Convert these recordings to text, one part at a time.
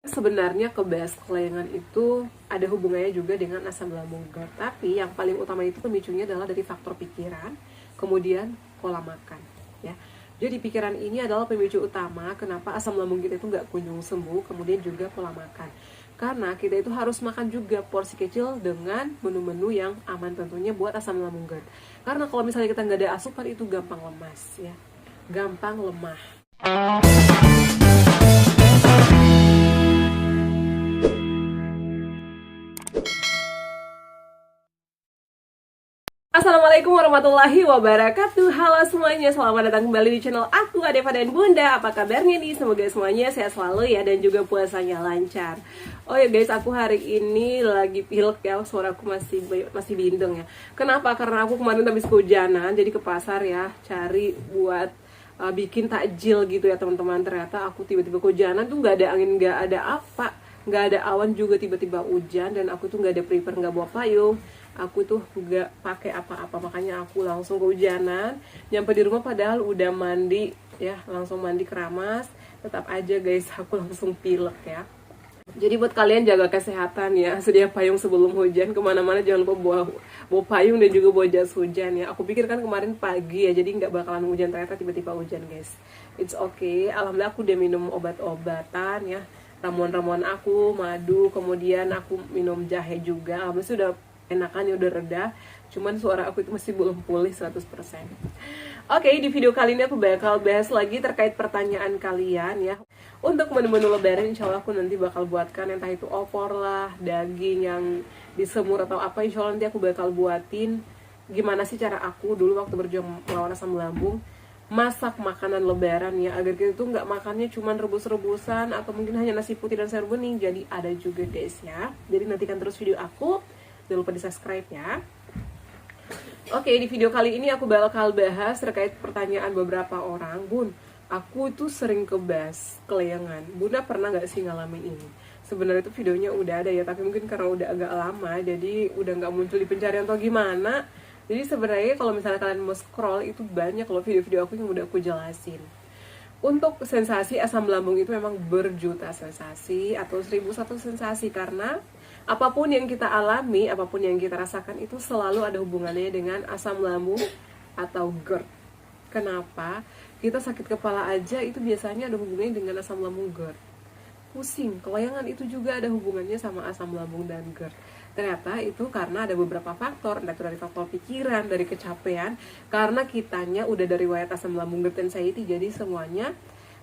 Sebenarnya kebas kelayangan itu ada hubungannya juga dengan asam lambung GERD, tapi yang paling utama itu pemicunya adalah dari faktor pikiran, kemudian pola makan, ya. Jadi pikiran ini adalah pemicu utama kenapa asam lambung kita itu nggak kunjung sembuh, kemudian juga pola makan. Karena kita itu harus makan juga porsi kecil dengan menu-menu yang aman tentunya buat asam lambung GERD. Karena kalau misalnya kita nggak ada asupan itu gampang lemas, ya, gampang lemah. Assalamualaikum warahmatullahi wabarakatuh. Halo semuanya, selamat datang kembali di channel aku, Adeva dan Bunda. Apa kabarnya nih? Semoga semuanya sehat selalu ya, dan juga puasanya lancar. Oh ya guys, aku hari ini lagi pilek ya, suaraku masih bindeng ya. Kenapa? Karena aku kemarin habis kehujanan, jadi ke pasar ya, cari buat bikin takjil gitu ya teman-teman. Ternyata aku tiba-tiba kehujanan tuh, nggak ada angin, nggak ada apa, nggak ada awan juga, tiba-tiba hujan, dan aku tuh nggak ada prepare, nggak bawa payung. Aku tuh gak pakai apa-apa, makanya aku langsung kehujanan. Nyampe di rumah padahal udah mandi ya, langsung mandi keramas. Tetap aja guys, aku langsung pilek ya. Jadi buat kalian jaga kesehatan ya, sedia payung sebelum hujan. Kemana-mana jangan lupa bawa payung dan juga bawa jas hujan ya. Aku pikir kan kemarin pagi ya, jadi nggak bakalan hujan, ternyata tiba-tiba hujan guys. It's okay, alhamdulillah aku udah minum obat-obatan ya, ramuan-ramuan aku, madu, kemudian aku minum jahe juga. Alhamdulillah sudah enakan ya, udah reda. Cuman suara aku itu masih belum pulih 100%. Oke, di video kali ini aku bakal bahas lagi terkait pertanyaan kalian ya. Untuk menu-menu lebaran insya Allah aku nanti bakal buatkan, entah itu opor lah, daging yang disemur atau apa, insya Allah nanti aku bakal buatin. Gimana sih cara aku dulu waktu berjuang melawan asam lambung masak makanan lebaran ya, agar kita tuh nggak makannya cuman rebus-rebusan atau mungkin hanya nasi putih dan sayur bening. Jadi ada juga guys ya. Jadi nantikan terus video aku. Jangan lupa di subscribe ya. Oke, di video kali ini aku bakal bahas terkait pertanyaan beberapa orang. Bun, aku itu sering kebas kelayangan. Bunda pernah gak sih ngalamin ini? Sebenarnya itu videonya udah ada ya, tapi mungkin karena udah agak lama, jadi udah gak muncul di pencarian atau gimana. Jadi sebenarnya kalau misalnya kalian mau scroll, itu banyak loh video-video aku yang udah aku jelasin. Untuk sensasi asam lambung itu memang berjuta sensasi atau 1001 sensasi, karena apapun yang kita alami, apapun yang kita rasakan itu selalu ada hubungannya dengan asam lambung atau GERD. Kenapa? Kita sakit kepala aja itu biasanya ada hubungannya dengan asam lambung GERD. Pusing, kelayangan itu juga ada hubungannya sama asam lambung dan GERD. Ternyata itu karena ada beberapa faktor, entah itu dari faktor pikiran, dari kecapean, karena kitanya udah dari riwayat asam lambung GERD anxiety, jadi semuanya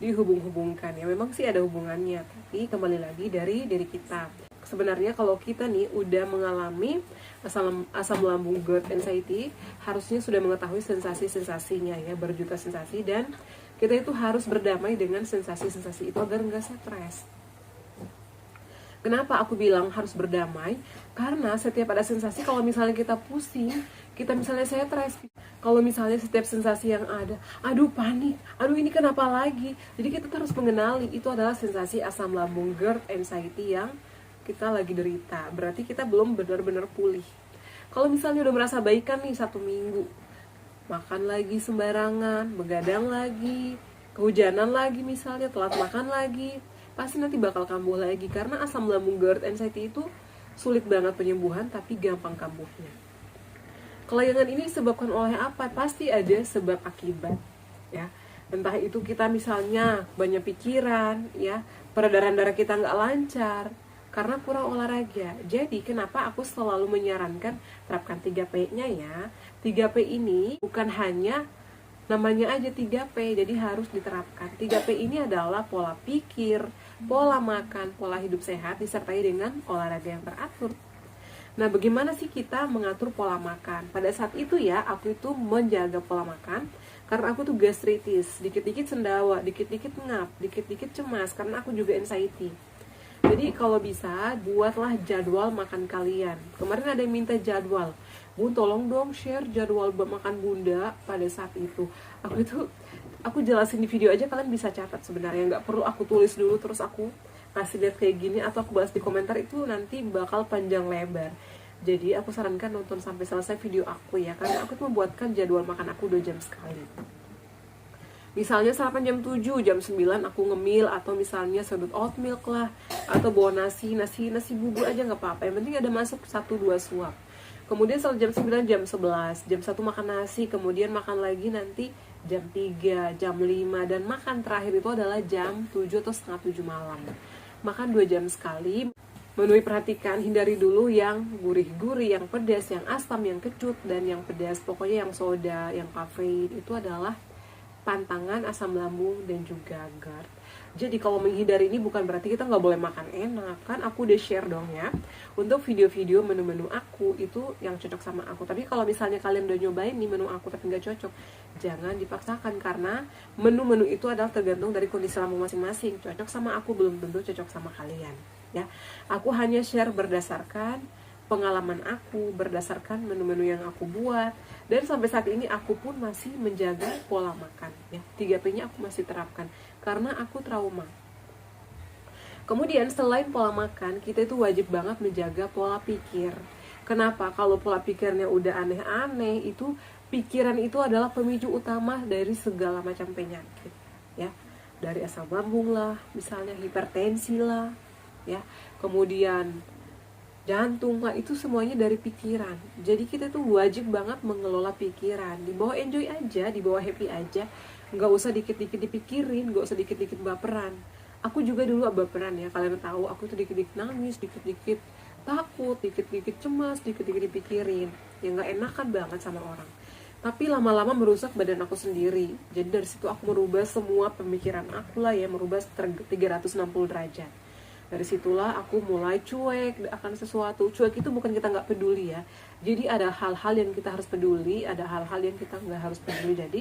dihubung-hubungkan ya. Memang sih ada hubungannya, tapi kembali lagi dari diri kita. Sebenarnya kalau kita nih udah mengalami asam lambung GERD anxiety, harusnya sudah mengetahui sensasi-sensasinya ya, berjuta sensasi, dan kita itu harus berdamai dengan sensasi-sensasi itu agar nggak stres. Kenapa aku bilang harus berdamai? Karena setiap ada sensasi, kalau misalnya kita pusing, kita misalnya stres, kalau misalnya setiap sensasi yang ada, aduh panik, aduh ini kenapa lagi? Jadi kita harus mengenali itu adalah sensasi asam lambung GERD anxiety yang kita lagi derita. Berarti kita belum benar-benar pulih. Kalau misalnya udah merasa baikan nih 1 minggu, makan lagi sembarangan, begadang lagi, kehujanan lagi misalnya, telat makan lagi, pasti nanti bakal kambuh lagi. Karena asam lambung GERD anxiety itu sulit banget penyembuhan, tapi gampang kambuhnya. Kelayangan ini disebabkan oleh apa? Pasti ada sebab akibat ya. Entah itu kita misalnya banyak pikiran ya, peredaran darah kita nggak lancar karena kurang olahraga. Jadi kenapa aku selalu menyarankan terapkan 3P-nya ya. 3P ini bukan hanya namanya aja 3P, jadi harus diterapkan. 3P ini adalah pola pikir, pola makan, pola hidup sehat, disertai dengan olahraga yang teratur. Nah, bagaimana sih kita mengatur pola makan? Pada saat itu ya, aku itu menjaga pola makan karena aku tuh gastritis, dikit-dikit sendawa, dikit-dikit ngap, dikit-dikit cemas, karena aku juga anxiety. Jadi kalau bisa, buatlah jadwal makan kalian. Kemarin ada yang minta jadwal, Bun tolong dong share jadwal makan Bunda pada saat itu. Aku jelasin di video aja, kalian bisa catat sebenarnya, nggak perlu aku tulis dulu terus aku kasih lihat kayak gini atau aku bahas di komentar, itu nanti bakal panjang lebar. Jadi aku sarankan nonton sampai selesai video aku ya, karena aku tuh membuatkan jadwal makan aku 2 jam sekali. Misalnya sarapan jam 7, jam 9 aku ngemil, atau misalnya sedut oat milk lah, atau bawa nasi bubur aja nggak apa-apa, yang penting ada masuk 1-2 suap. Kemudian setelah jam 9, jam 11, jam 1 makan nasi, kemudian makan lagi nanti jam 3, jam 5, dan makan terakhir itu adalah jam 7 atau setengah 7 malam. Makan 2 jam sekali. Menu perhatikan, hindari dulu yang gurih-gurih, yang pedas, yang asam, yang kecut, dan yang pedas. Pokoknya yang soda, yang kafein, itu adalah pantangan asam lambung dan juga GERD. Jadi kalau menghindari ini bukan berarti kita nggak boleh makan enak. Kan aku udah share dong ya, untuk video-video menu-menu aku itu yang cocok sama aku. Tapi kalau misalnya kalian udah nyobain nih menu aku tapi nggak cocok, jangan dipaksakan, karena menu-menu itu adalah tergantung dari kondisi lambung masing-masing. Cocok sama aku belum tentu cocok sama kalian ya. Aku hanya share berdasarkan pengalaman aku, berdasarkan menu-menu yang aku buat, dan sampai saat ini aku pun masih menjaga pola makan ya. 3P-nya aku masih terapkan karena aku trauma. Kemudian selain pola makan, kita itu wajib banget menjaga pola pikir. Kenapa? Kalau pola pikirnya udah aneh-aneh, itu pikiran itu adalah pemicu utama dari segala macam penyakit ya. Dari asam lambung lah, misalnya hipertensi lah ya. Kemudian jantung lah, itu semuanya dari pikiran. Jadi kita tuh wajib banget mengelola pikiran. Di bawah enjoy aja, di bawah happy aja. Nggak usah dikit-dikit dipikirin, nggak usah dikit-dikit baperan. Aku juga dulu baperan ya, kalian tahu aku tuh dikit-dikit nangis, dikit-dikit takut, dikit-dikit cemas, dikit-dikit dipikirin. Ya nggak enakan banget sama orang. Tapi lama-lama merusak badan aku sendiri. Jadi dari situ aku merubah semua pemikiran aku lah ya, merubah 360 derajat. Dari situlah aku mulai cuek akan sesuatu. Cuek itu bukan kita nggak peduli ya. Jadi ada hal-hal yang kita harus peduli, ada hal-hal yang kita nggak harus peduli. Jadi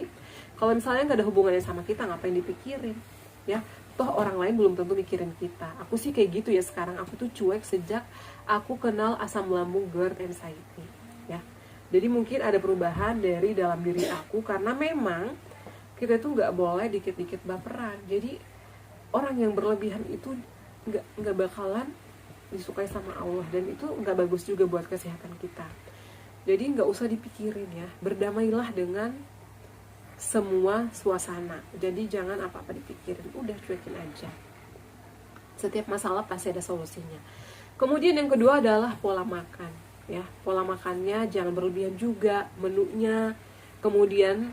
kalau misalnya nggak ada hubungannya sama kita, ngapain dipikirin ya? Toh orang lain belum tentu mikirin kita. Aku sih kayak gitu ya sekarang. Aku tuh cuek sejak aku kenal asam lambung, GERD, anxiety ya. Jadi mungkin ada perubahan dari dalam diri aku, karena memang kita tuh nggak boleh dikit-dikit baperan. Jadi orang yang berlebihan itu nggak bakalan disukai sama Allah, dan itu nggak bagus juga buat kesehatan kita. Jadi nggak usah dipikirin ya, berdamailah dengan semua suasana. Jadi jangan apa-apa dipikirin, udah cuekin aja. Setiap masalah pasti ada solusinya. Kemudian yang kedua adalah pola makan ya. Pola makannya jangan berlebihan juga, menunya. Kemudian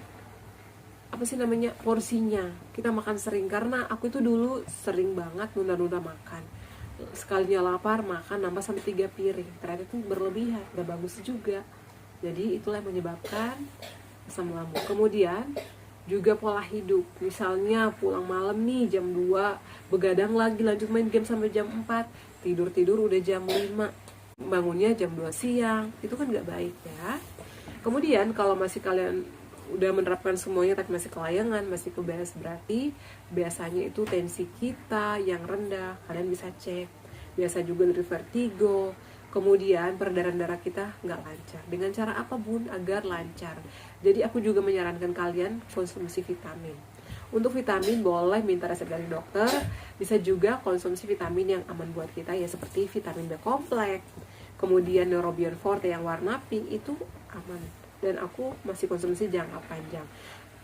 porsinya. Kita makan sering, karena aku itu dulu sering banget nunda-nunda makan. Sekalinya lapar makan nambah sampai 3 piring. Ternyata itu berlebihan, gak bagus juga. Jadi itulah yang menyebabkan asam lambung. Kemudian juga pola hidup. Misalnya pulang malam nih jam 2, begadang lagi, lanjut main game sampai jam 4, tidur udah jam 5, bangunnya jam 2 siang. Itu kan gak baik ya. Kemudian kalau masih kalian udah menerapkan semuanya tapi masih kelayangan, masih kebas, berarti biasanya itu tensi kita yang rendah. Kalian bisa cek. Biasa juga dari vertigo. Kemudian peredaran darah kita nggak lancar. Dengan cara apa bun? Agar lancar. Jadi aku juga menyarankan kalian konsumsi vitamin. Untuk vitamin boleh minta resep dari dokter. Bisa juga konsumsi vitamin yang aman buat kita ya, seperti vitamin B kompleks. Kemudian Neurobion Forte yang warna pink itu aman. Dan aku masih konsumsi jangka panjang.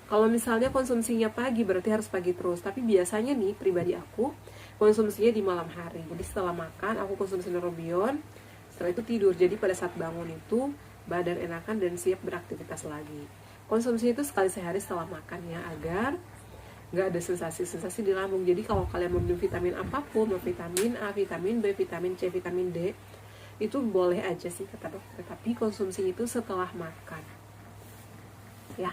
Kalau misalnya konsumsinya pagi, berarti harus pagi terus. Tapi biasanya nih, pribadi aku konsumsinya di malam hari. Jadi setelah makan, aku konsumsi Neurobion. Setelah itu tidur. Jadi pada saat bangun itu, badan enakan dan siap beraktivitas lagi. Konsumsi itu sekali sehari setelah makannya, agar nggak ada sensasi-sensasi di lambung. Jadi kalau kalian mau minum vitamin apapun, mau vitamin A, vitamin B, vitamin C, vitamin D, itu boleh aja sih kata dokter, tapi konsumsi itu setelah makan ya.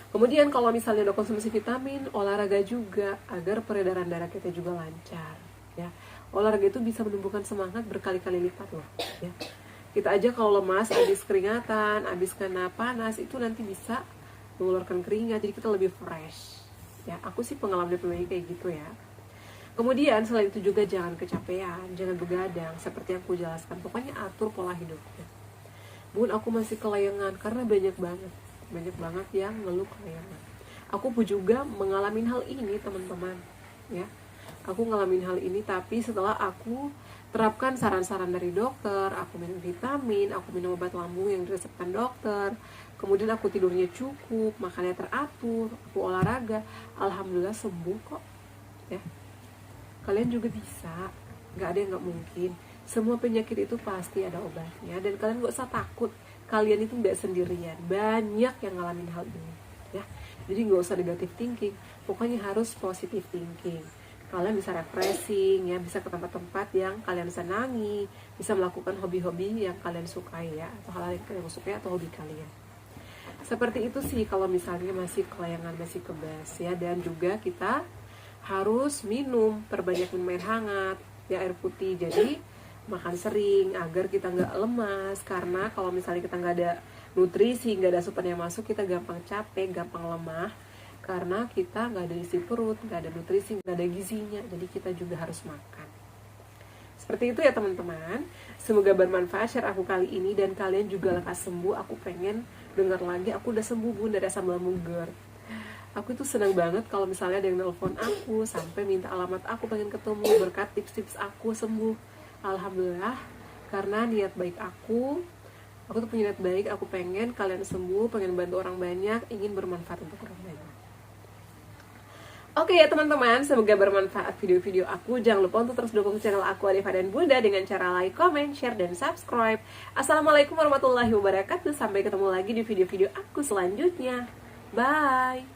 Kemudian kalau misalnya udah konsumsi vitamin, olahraga juga agar peredaran darah kita juga lancar ya. Olahraga itu bisa menumbuhkan semangat berkali-kali lipat loh ya. Kita aja kalau lemas, habis keringatan, habis kena panas, itu nanti bisa mengeluarkan keringat, jadi kita lebih fresh ya. Aku sih pengalaman pribadi kayak gitu ya. Kemudian selain itu juga jangan kecapean, jangan begadang, seperti yang aku jelaskan. Pokoknya atur pola hidupnya. Bun, aku masih kelayangan karena banyak banget yang ngeluh kelayangan. Aku pun juga mengalami hal ini teman-teman ya. aku ngalamin hal ini, tapi setelah aku terapkan saran-saran dari dokter, aku minum vitamin, aku minum obat lambung yang diresepkan dokter, kemudian aku tidurnya cukup, makannya teratur, aku olahraga, alhamdulillah sembuh kok ya. Kalian juga bisa, nggak ada yang nggak mungkin. Semua penyakit itu pasti ada obatnya, dan kalian nggak usah takut, kalian itu nggak sendirian, banyak yang ngalamin hal ini ya. Jadi nggak usah negative thinking, pokoknya harus positive thinking. Kalian bisa refreshing ya, bisa ke tempat-tempat yang kalian senangi, bisa melakukan hobi-hobi yang kalian sukai ya, atau hal-hal yang kalian sukai atau hobi kalian. Seperti itu sih kalau misalnya masih kelayangan, masih kebas ya. Dan juga kita harus minum, perbanyak minum air hangat ya, air putih. Jadi makan sering agar kita nggak lemas, karena kalau misalnya kita nggak ada nutrisi, nggak ada asupan yang masuk, kita gampang capek, gampang lemah, karena kita nggak ada isi perut, nggak ada nutrisi, nggak ada gizinya. Jadi kita juga harus makan. Seperti itu ya teman-teman. Semoga bermanfaat share aku kali ini, dan kalian juga lekas sembuh. Aku pengen dengar lagi, aku udah sembuh bun dari asam lambung GERD. Aku itu senang banget kalau misalnya ada yang nelpon aku sampai minta alamat aku, pengen ketemu, berkat tips-tips aku sembuh. Alhamdulillah, karena niat baik aku tuh punya niat baik, aku pengen kalian sembuh, pengen bantu orang banyak, ingin bermanfaat untuk orang banyak. Oke ya teman-teman, semoga bermanfaat video-video aku. Jangan lupa untuk terus dukung channel aku Adeva dan Bunda dengan cara like, comment, share, dan subscribe. Assalamualaikum warahmatullahi wabarakatuh. Sampai ketemu lagi di video-video aku selanjutnya. Bye.